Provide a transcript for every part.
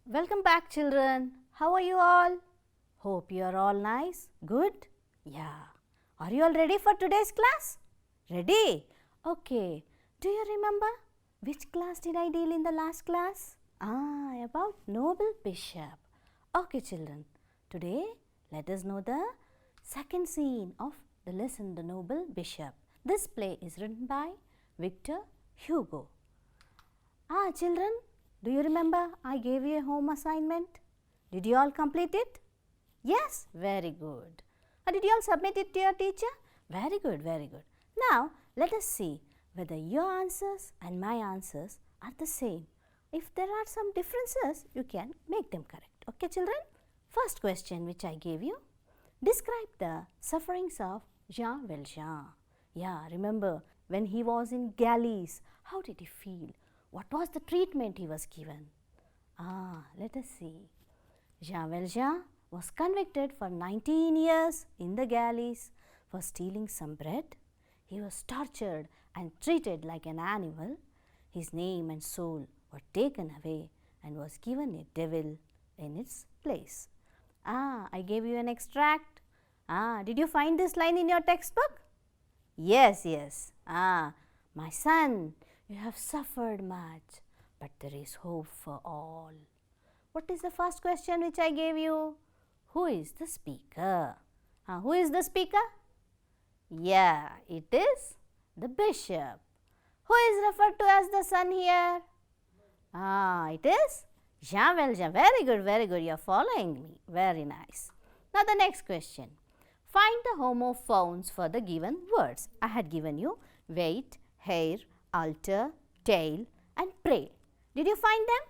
Welcome back, children. How are you all? Hope you are all nice. Good? Yeah. Are you all ready for today's class? Ready? Okay. Do you remember which class did I deal in the last class? About noble bishop. Okay, children. Today, let us know the second scene of the lesson, The Noble Bishop. This play is written by Victor Hugo. Children, do you remember I gave you a home assignment? Did you all complete it? Yes, very good. Did you all submit it to your teacher? Very good, very good. Now, let us see whether your answers and my answers are the same. If there are some differences, you can make them correct. Okay, children? First question which I gave you. Describe the sufferings of Jean Valjean. Yeah, remember when he was in galleys, how did he feel? What was the treatment he was given? Let us see. Jean Valjean was convicted for 19 years in the galleys for stealing some bread. He was tortured and treated like an animal. His name and soul were taken away and was given a devil in its place. I gave you an extract. Did you find this line in your textbook? Yes, yes. My son, you have suffered much, but there is hope for all. What is the first question which I gave you? Who is the speaker? Who is the speaker? Yeah, it is the bishop. Who is referred to as the son here? It is Jean Valjean. Very good, very good. You are following me. Very nice. Now the next question. Find the homophones for the given words. I had given you wait, hair, altar, tail and pray. Did you find them?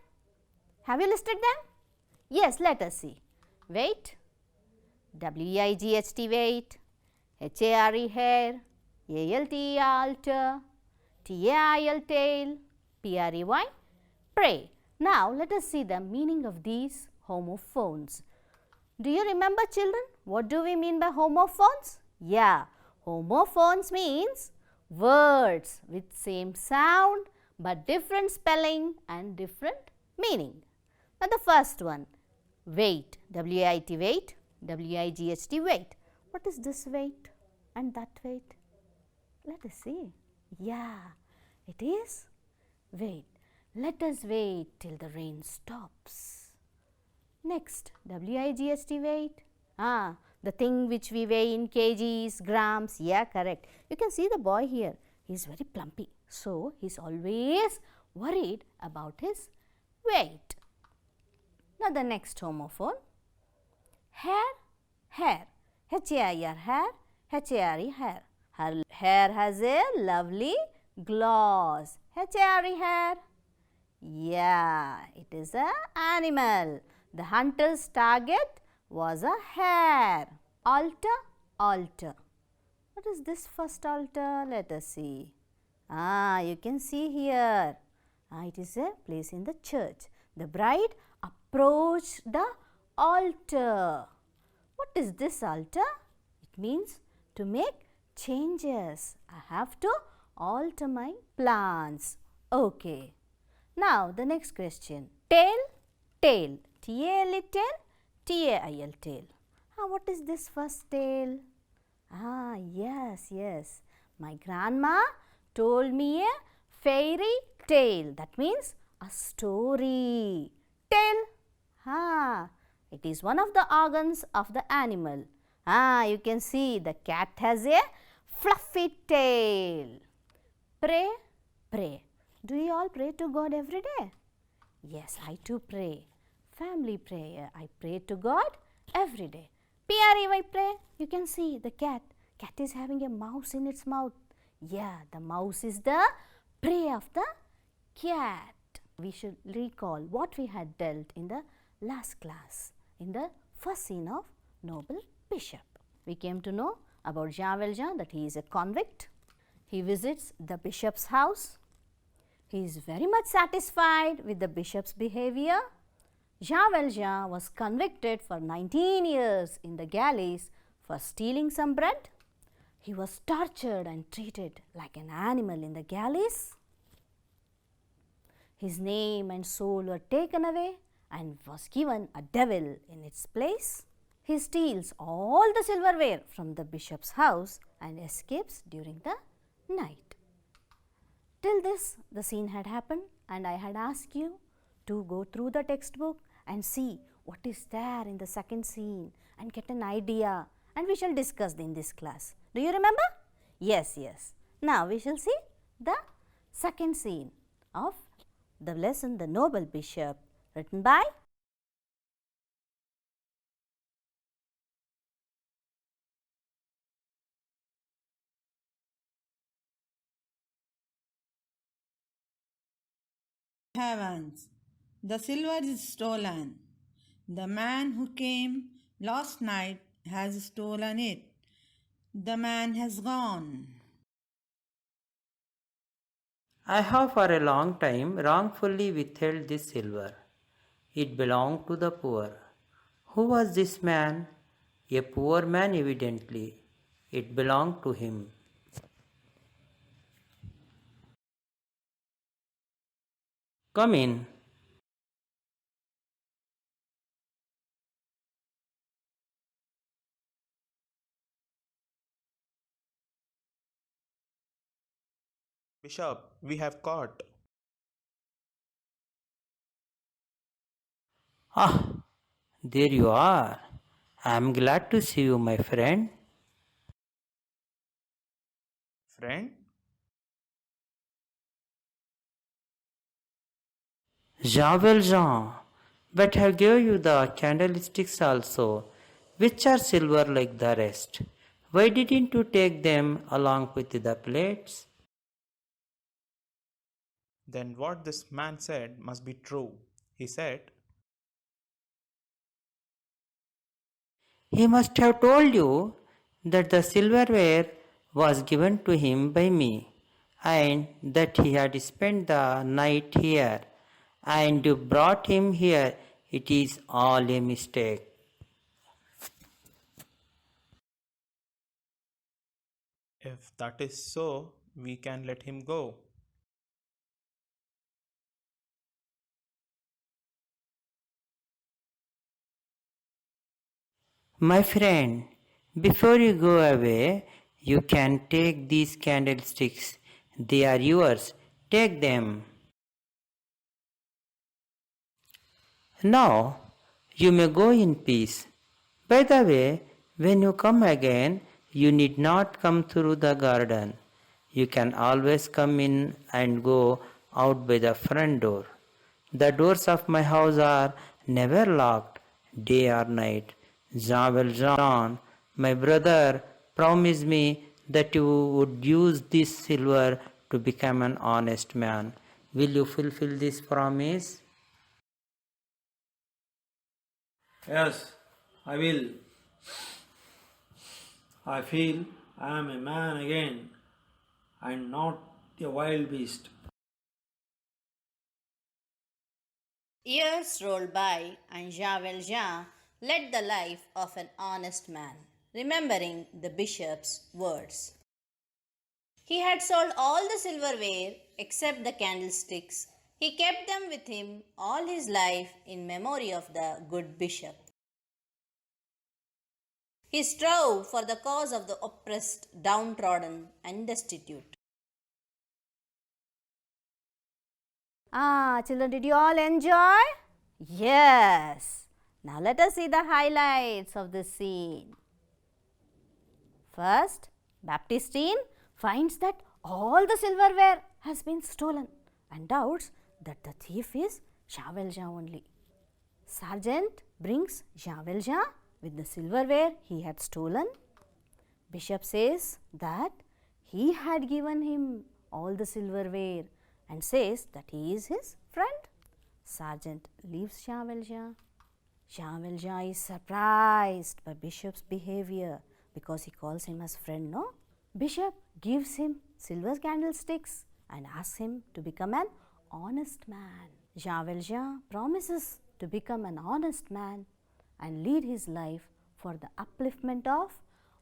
Have you listed them? Yes, let us see. Wait, W-E-I-G-H-T, wait, H-A-R-E, hair, A-L-T-E, altar, T-A-I-L, tail, P-R-E-Y, pray. Now, let us see the meaning of these homophones. Do you remember, children? What do we mean by homophones? Yeah, homophones means words with same sound but different spelling and different meaning. Now, the first one, wait, W-A-I-T, wait, W-I-G-H-T, wait. What is this wait and that wait? Let us see. Yeah, it is wait. Let us wait till the rain stops. Next, W-I-G-H-T, wait. The thing which we weigh in kgs, grams. Yeah, correct. You can see the boy here. He is very plumpy. So, he is always worried about his weight. Now, the next homophone. Hair, hair. H-A-I-R, hair, H-A-R-E, hair. Her hair has a lovely gloss. H-A-R-E, hair. Yeah, it is an animal. The hunter's target was a hare. Altar, altar. What is this first altar? Let us see. You can see here. It is a place in the church. The bride approached the altar. What is this altar? It means to make changes. I have to alter my plans. Okay. Now, the next question. Tail, tail. T-A-L-E, tail, T-A-I-L, tail. What is this first tail? Yes, yes. My grandma told me a fairy tale. That means a story. Tail. It is one of the organs of the animal. You can see the cat has a fluffy tail. Pray, pray. Do you all pray to God every day? Yes, I too pray. Family prayer. I pray to God every day. P-R-E-Y, pray. You can see the cat. Cat is having a mouse in its mouth. Yeah, the mouse is the prey of the cat. We should recall what we had dealt in the last class, in the first scene of Noble Bishop. We came to know about Jean Valjean, that he is a convict. He visits the bishop's house. He is very much satisfied with the bishop's behavior. Jean Valjean was convicted for 19 years in the galleys for stealing some bread. He was tortured and treated like an animal in the galleys. His name and soul were taken away and was given a devil in its place. He steals all the silverware from the bishop's house and escapes during the night. Till this, the scene had happened, and I had asked you to go through the textbook and see what is there in the second scene and get an idea, and we shall discuss in this class. Do you remember? Yes, yes. Now we shall see the second scene of the lesson The Noble Bishop, written by Heavens, the silver is stolen. The man who came last night has stolen it. The man has gone. I have for a long time wrongfully withheld this silver. It belonged to the poor. Who was this man? A poor man, evidently. It belonged to him. Come in. Bishop, we have caught. Ah, there you are. I am glad to see you, my friend. Friend? Jean Valjean, but I gave you the candlesticks also, which are silver like the rest. Why didn't you take them along with the plates? Then what this man said must be true. He said, He must have told you that the silverware was given to him by me, and that he had spent the night here, and you brought him here. It is all a mistake. if that is so, we can let him go. My friend, before you go away, you can take these candlesticks. They are yours. Take them. Now, you may go in peace. By the way, when you come again, you need not come through the garden. You can always come in and go out by the front door. The doors of my house are never locked, day or night. Jean Valjean, my brother, promised me that you would use this silver to become an honest man. Will you fulfill this promise? Yes, I will. I feel I am a man again and not a wild beast. Years rolled by, and Jean Valjean led the life of an honest man, remembering the bishop's words. He had sold all the silverware except the candlesticks. He kept them with him all his life in memory of the good bishop. He strove for the cause of the oppressed, downtrodden, and destitute. Children, did you all enjoy? Yes. Now let us see the highlights of this scene. First, Baptistine finds that all the silverware has been stolen and doubts that the thief is Jean Valjean only. Sergeant brings Jean Valjean with the silverware he had stolen. Bishop says that he had given him all the silverware and says that he is his friend. Sergeant leaves Jean Valjean. Jean Valjean is surprised by Bishop's behavior because he calls him as friend, no? Bishop gives him silver candlesticks and asks him to become an honest man. Jean Valjean promises to become an honest man and lead his life for the upliftment of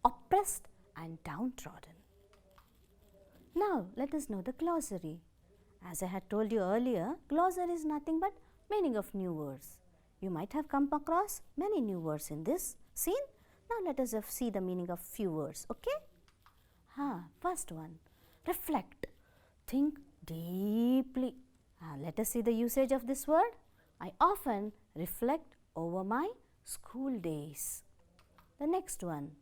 oppressed and downtrodden. Now let us know the glossary. As I had told you earlier, glossary is nothing but meaning of new words. You might have come across many new words in this scene. Now let us see the meaning of few words, okay? First one, reflect. Think deeply. Let us see the usage of this word. I often reflect over my school days. The next one,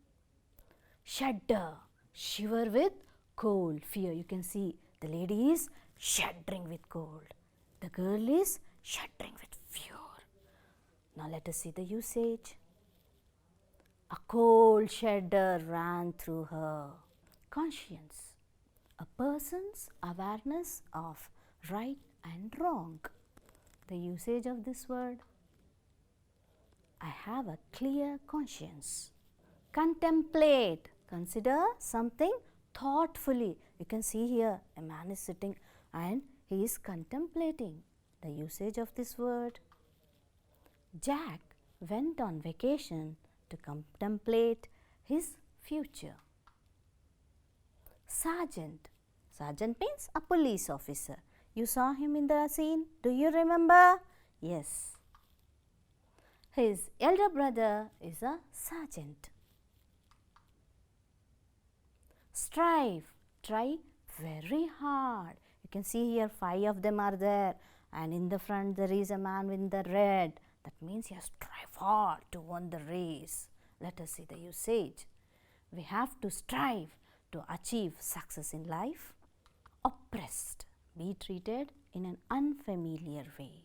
shudder. Shiver with cold, fear. You can see the lady is shuddering with cold. The girl is shuddering with fear. Now let us see the usage. A cold shudder ran through her. Conscience. A person's awareness of right and wrong. The usage of this word. I have a clear conscience. Contemplate. Consider something thoughtfully. You can see here a man is sitting and he is contemplating. The usage of this word. Jack went on vacation to contemplate his future. Sergeant. Sergeant means a police officer. You saw him in the scene. Do you remember? Yes. His elder brother is a sergeant. Strive. Try very hard. You can see here 5 of them are there, and in the front there is a man in the red. That means he has to strive hard to win the race. Let us see the usage. We have to strive to achieve success in life. Oppressed. Be treated in an unfamiliar way.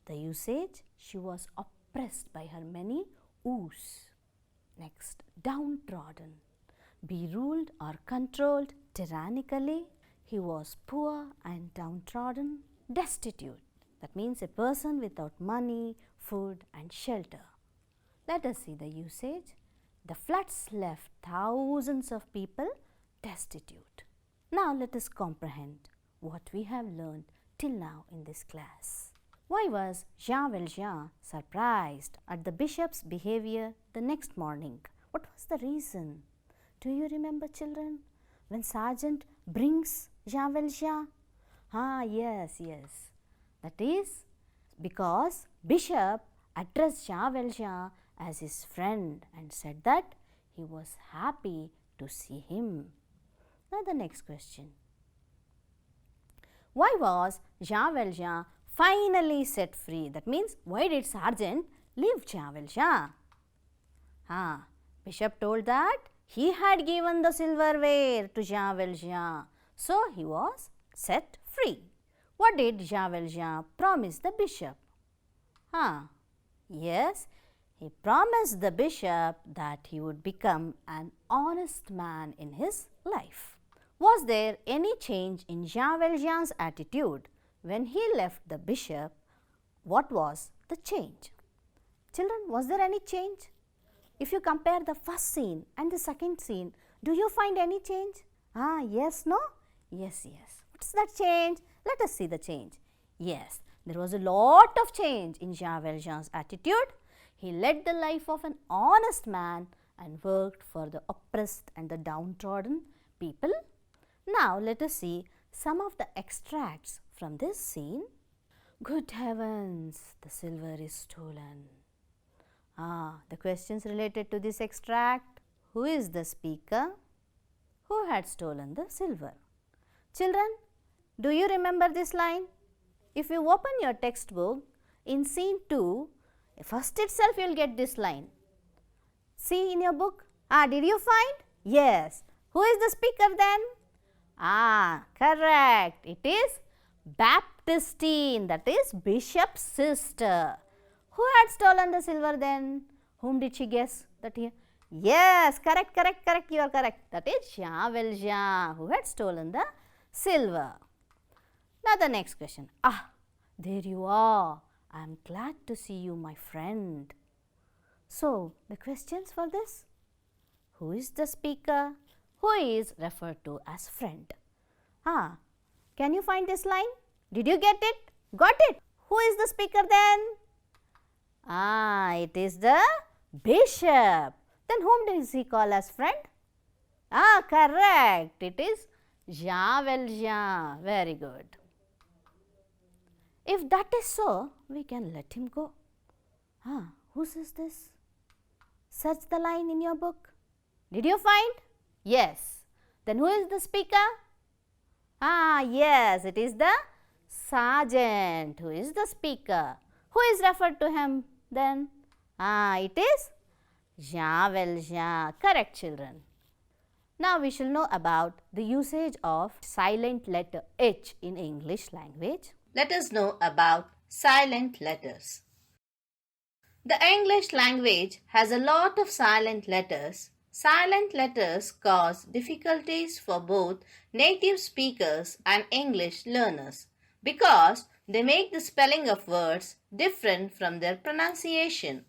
The usage, she was oppressed by her many woes. Next, downtrodden. Be ruled or controlled tyrannically. He was poor and downtrodden. Destitute. That means a person without money, food and shelter. Let us see the usage. The floods left thousands of people destitute. Now let us comprehend what we have learned till now in this class. Why was Jean Valjean surprised at the bishop's behavior the next morning? What was the reason? Do you remember, children, when Sergeant brings Jean Valjean? Yes. That is because Bishop addressed Jean Valjean as his friend and said that he was happy to see him. Now the next question. Why was Jean Valjean finally set free? That means, why did Sergeant leave Jean Valjean? Bishop told that he had given the silverware to Jean Valjean, so he was set free. What did Jean Valjean promise the bishop? Yes, he promised the bishop that he would become an honest man in his life. Was there any change in Jean Valjean's attitude when he left the bishop? What was the change? Children, was there any change? If you compare the first scene and the second scene, do you find any change? Yes, no? Yes. What's that change? Let us see the change. Yes, there was a lot of change in Jean Valjean's attitude. He led the life of an honest man and worked for the oppressed and the downtrodden people. Now let us see some of the extracts from this scene. Good heavens, the silver is stolen. The questions related to this extract. Who is the speaker? Who had stolen the silver? Children, do you remember this line? If you open your textbook in scene 2, first itself you will get this line. See in your book. Did you find? Yes. Who is the speaker then? Correct. It is Baptistine, that is Bishop's sister. Who had stolen the silver then? Whom did she guess? Yes, correct. You are correct. That is Jean Valjean who had stolen the silver. Now the next question. There you are. I am glad to see you, my friend. So the questions for this. Who is the speaker? Who is referred to as friend? Can you find this line? Did you get it? Got it? Who is the speaker then? It is the bishop. Then whom does he call as friend? Correct. It is Jean Valjean. Very good. If that is so, we can let him go. Who says this? Search the line in your book. Did you find? Yes. Then who is the speaker? Yes, it is the sergeant who is the speaker. Who is referred to him then? It is Jean Valjean. Correct, children. Now we shall know about the usage of silent letter H in English language. Let us know about silent letters. The English language has a lot of silent letters. Silent letters cause difficulties for both native speakers and English learners because they make the spelling of words different from their pronunciation.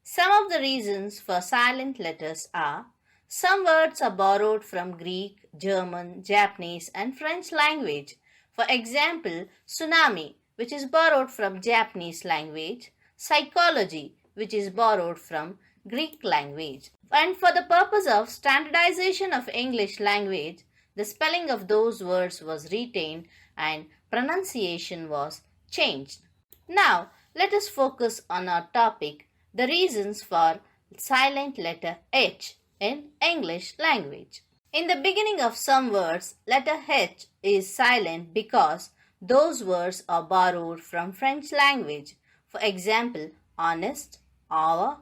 Some of the reasons for silent letters are: some words are borrowed from Greek, German, Japanese and French language. For example, tsunami, which is borrowed from Japanese language, psychology, which is borrowed from Greek language. And for the purpose of standardization of English language, the spelling of those words was retained and pronunciation was changed. Now, let us focus on our topic, the reasons for silent letter H in English language. In the beginning of some words, letter H is silent because those words are borrowed from French language. For example, honest, hour,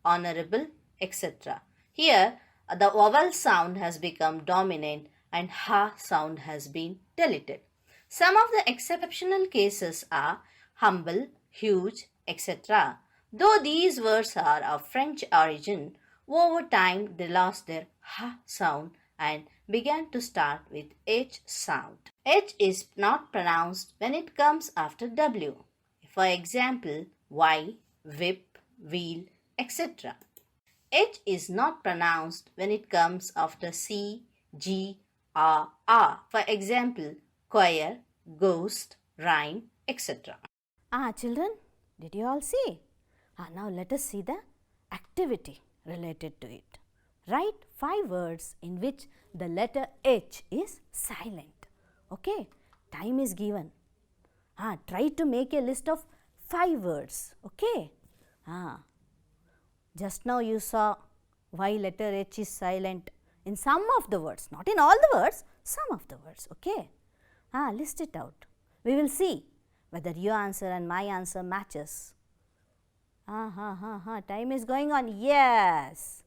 honorable, etc. Here, the vowel sound has become dominant and ha sound has been deleted. Some of the exceptional cases are humble, huge, etc. Though these words are of French origin, over time they lost their ha sound and began to start with H sound. H is not pronounced when it comes after W. For example, Y, whip, wheel, etc. H is not pronounced when it comes after C, G, R. For example, choir, ghost, rhyme, etc. Children, did you all see? Now let us see the activity related to it. Write 5 words in which the letter H is silent. Okay, time is given. Try to make a list of 5 words. Okay. Just now you saw why letter H is silent in some of the words, not in all the words, some of the words. Okay. List it out. We will see whether your answer and my answer matches. Time is going on. Yes.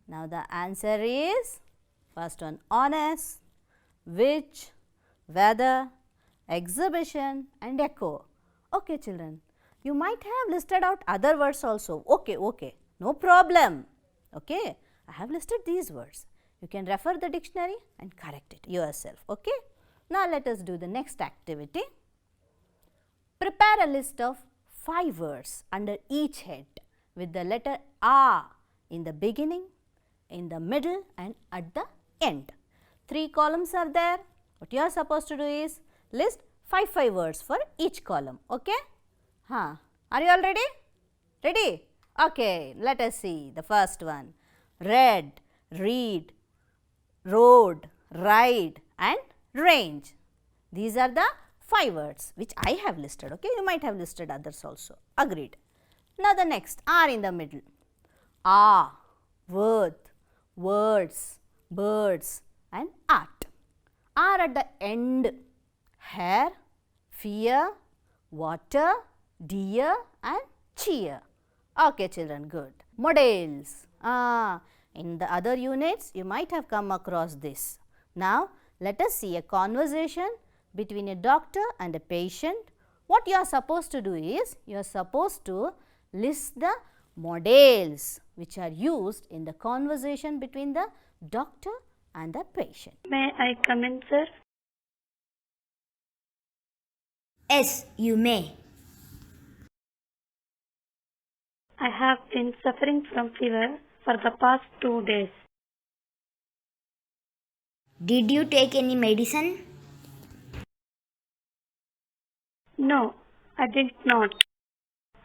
Now the answer is first one, honest, which, weather, exhibition and echo. Okay, children. You might have listed out other words also. Okay. No problem. Okay. I have listed these words. You can refer the dictionary and correct it yourself. Okay. Now let us do the next activity. Prepare a list of 5 words under each head with the letter A in the beginning, in the middle and at the end. 3 columns are there. What you are supposed to do is list 5 words for each column. Okay. Are you all ready? Ready? Okay, let us see the first one. Read, read, road, ride and range. These are the 5 words which I have listed. Okay, you might have listed others also. Agreed. Now the next, R in the middle. Worth, words, birds and art. R at the end. Hair, fear, water, dear and cheer. Okay, children, good. Models. In the other units, you might have come across this. Now, let us see a conversation between a doctor and a patient. What you are supposed to do is, you are supposed to list the models which are used in the conversation between the doctor and the patient. May I come in, sir? Yes, you may. I have been suffering from fever for the past 2 days. Did you take any medicine? No, I did not.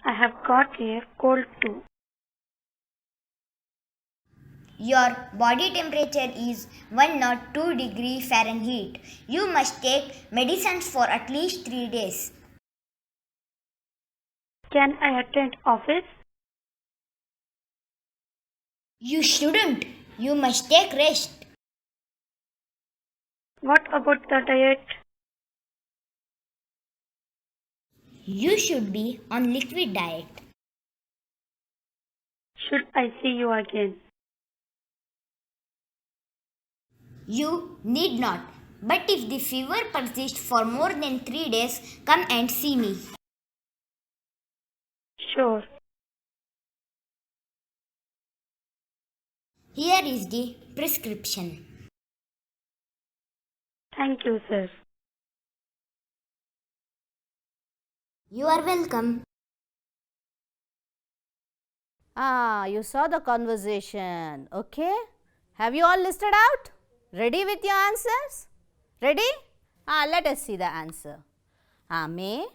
I have got a cold too. Your body temperature is 102 degrees Fahrenheit. You must take medicines for at least 3 days. Can I attend office? You shouldn't. You must take rest. What about the diet? You should be on liquid diet. Should I see you again? You need not. But if the fever persists for more than 3 days, come and see me. Sure. Here is the prescription. Thank you, sir. You are welcome. You saw the conversation, okay? Have you all listed out? Ready with your answers? Ready? Let us see the answer. May,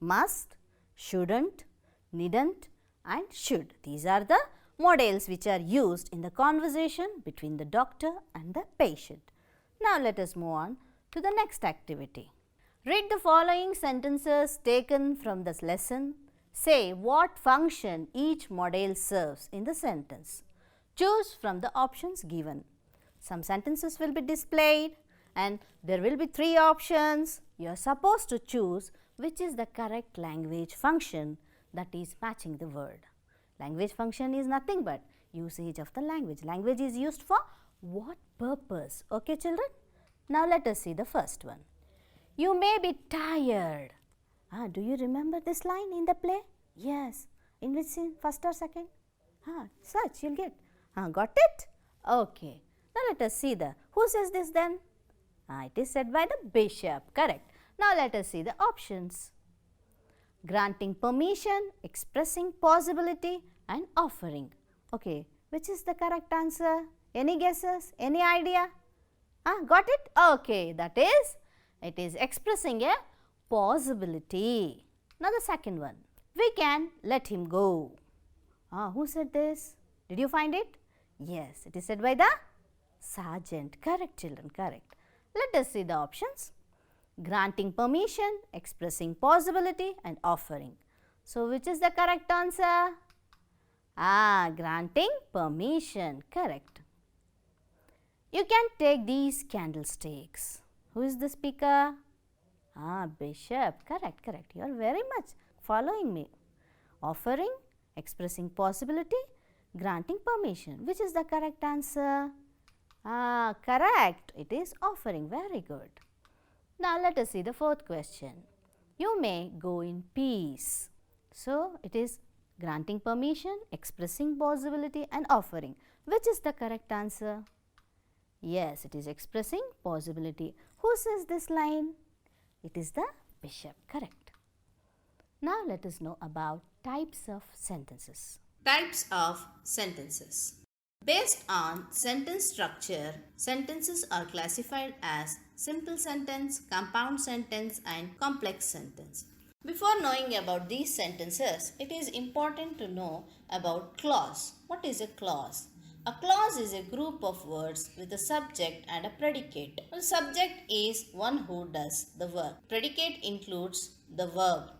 must, shouldn't, needn't and should. These are the modals which are used in the conversation between the doctor and the patient. Now let us move on to the next activity. Read the following sentences taken from this lesson. Say what function each modal serves in the sentence. Choose from the options given. Some sentences will be displayed and there will be 3 options. You are supposed to choose which is the correct language function that is matching the word. Language function is nothing but usage of the language. Language is used for what purpose? Okay, children? Now let us see the first one. You may be tired. Do you remember this line in the play? Yes. In which scene? First or second? Search, you'll get. Got it? Okay. Now let us see who says this then? It is said by the bishop. Correct. Now let us see the options. Granting permission, expressing possibility and offering. Okay. Which is the correct answer? Any guesses? Any idea? Got it? Okay. That is, it is expressing a possibility. Now the second one. We can let him go. Who said this? Did you find it? Yes, it is said by the sergeant. Correct, children, correct. Let us see the options. Granting permission, expressing possibility and offering. So, which is the correct answer? Granting permission. Correct. You can take these candlesticks. Who is the speaker? Bishop. Correct, correct. You are very much following me. Offering, expressing possibility, granting permission. Which is the correct answer? Correct. It is offering. Very good. Now, let us see the fourth question. You may go in peace. So, it is granting permission, expressing possibility and offering. Which is the correct answer? Yes, it is expressing possibility. Who says this line? It is the bishop. Correct. Now, let us know about types of sentences. Types of sentences. Based on sentence structure, sentences are classified as simple sentence, compound sentence and complex sentence. Before knowing about these sentences, it is important to know about clause. What is a clause? A clause is a group of words with a subject and a predicate. The subject is one who does the work. Predicate includes the verb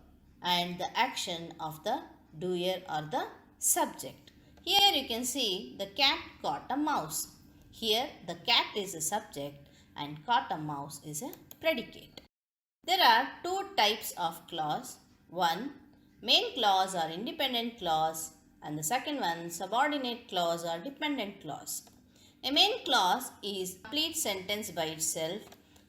and the action of the doer or the subject. Here you can see the cat caught a mouse. Here the cat is a subject and caught a mouse is a predicate. There are 2 types of clause. One, main clause or independent clause, and the second one, subordinate clause or dependent clause. A main clause is a complete sentence by itself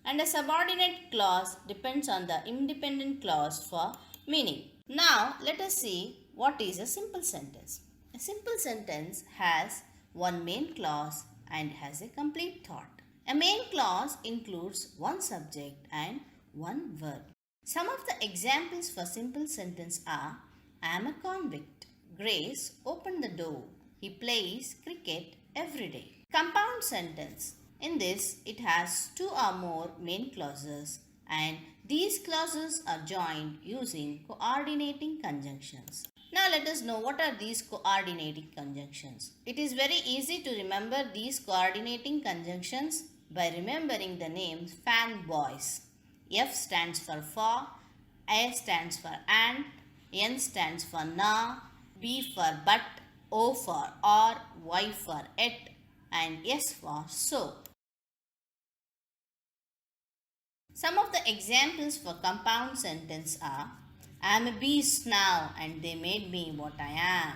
and a subordinate clause depends on the independent clause for meaning. Now, let us see what is a simple sentence. A simple sentence has one main clause and has a complete thought. A main clause includes one subject and one verb. Some of the examples for simple sentence are: I am a convict. Grace opened the door. He plays cricket every day. Compound sentence. In this, it has 2 or more main clauses and these clauses are joined using coordinating conjunctions. Now let us know what are these coordinating conjunctions. It is very easy to remember these coordinating conjunctions by remembering the names fanboys. F stands for, A stands for and, N stands for na, B for but, O for or, Y for et, and S for so. Some of the examples for compound sentence are: I am a beast now and they made me what I am.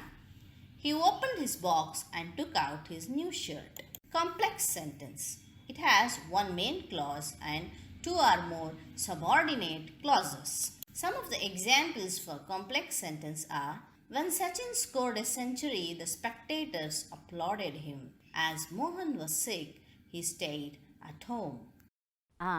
He opened his box and took out his new shirt. Complex sentence. It has one main clause and two or more subordinate clauses. Some of the examples for complex sentence are: when Sachin scored a century, the spectators applauded him. As Mohan was sick, he stayed at home.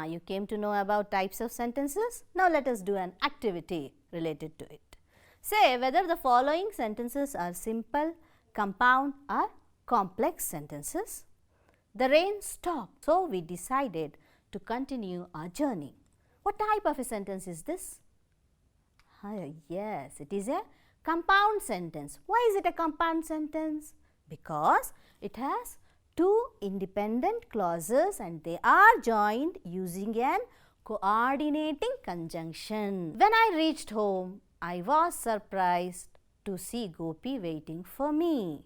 You came to know about types of sentences. Now let us do an activity related to it. Say whether the following sentences are simple, compound or complex sentences. The rain stopped, so we decided to continue our journey. What type of a sentence is this? Yes, it is a compound sentence. Why is it a compound sentence? Because it has two independent clauses and they are joined using an coordinating conjunction. When I reached home, I was surprised to see Gopi waiting for me.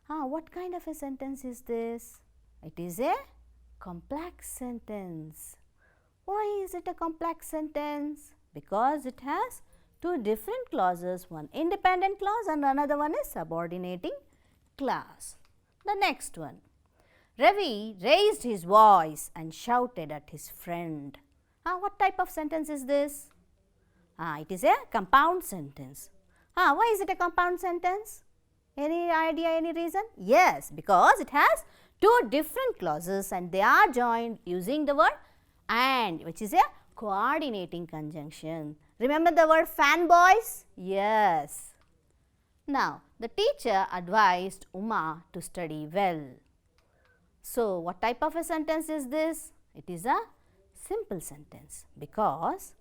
What kind of a sentence is this? It is a complex sentence. Why is it a complex sentence? Because it has two different clauses, one independent clause and another one is subordinating clause. The next one. Ravi raised his voice and shouted at his friend. What type of sentence is this? It is a compound sentence. Why is it a compound sentence? Any idea, any reason? Yes, because it has two different clauses and they are joined using the word and, which is a coordinating conjunction. Remember the word fanboys? Yes. Now, the teacher advised Uma to study well. So, what type of a sentence is this? It is a simple sentence because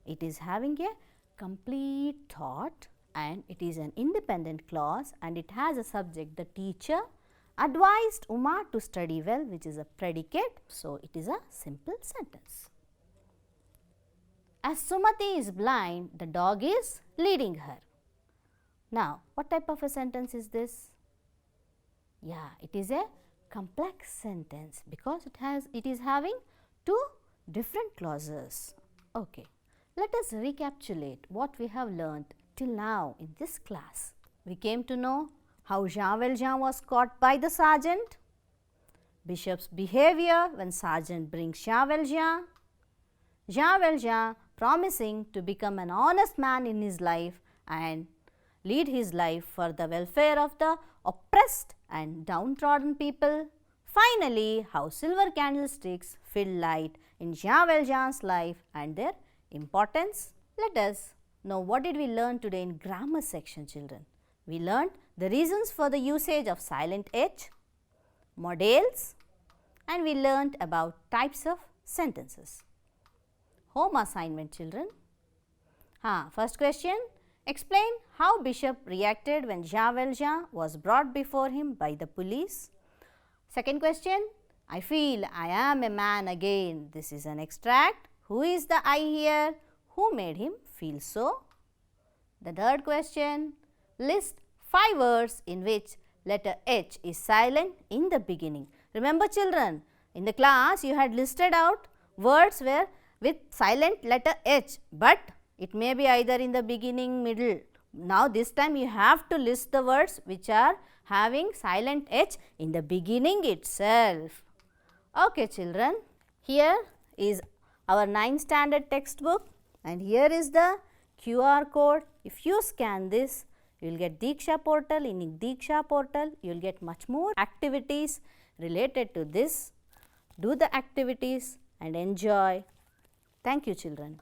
it is having a complete thought and it is an independent clause and it has a subject. The teacher advised Uma to study well, which is a predicate. So, it is a simple sentence. As Sumati is blind, the dog is leading her. Now, what type of a sentence is this? It is a complex sentence because it is having two different clauses. Okay, let us recapitulate what we have learnt till now in this class. We came to know how Jean Valjean was caught by the sergeant, Bishop's behavior when sergeant brings Jean Valjean, Jean Valjean promising to become an honest man in his life and lead his life for the welfare of the oppressed and downtrodden people. Finally, how silver candlesticks fill light in Jean Valjean's life and their importance. Let us know what did we learn today in grammar section, children. We learned the reasons for the usage of silent H, modals, and we learned about types of sentences. Home assignment, children. First question. Explain how Bishop reacted when Jean Valjean was brought before him by the police. Second question. I feel I am a man again. This is an extract. Who is the I here? Who made him feel so? The third question. List 5 words in which letter H is silent in the beginning. Remember, children, in the class you had listed out words where with silent letter H, but it may be either in the beginning, middle. Now, this time you have to list the words which are having silent H in the beginning itself. Okay, children, here is our 9th standard textbook and here is the QR code. If you scan this, you will get Diksha portal. In Diksha portal, you will get much more activities related to this. Do the activities and enjoy. Thank you, children.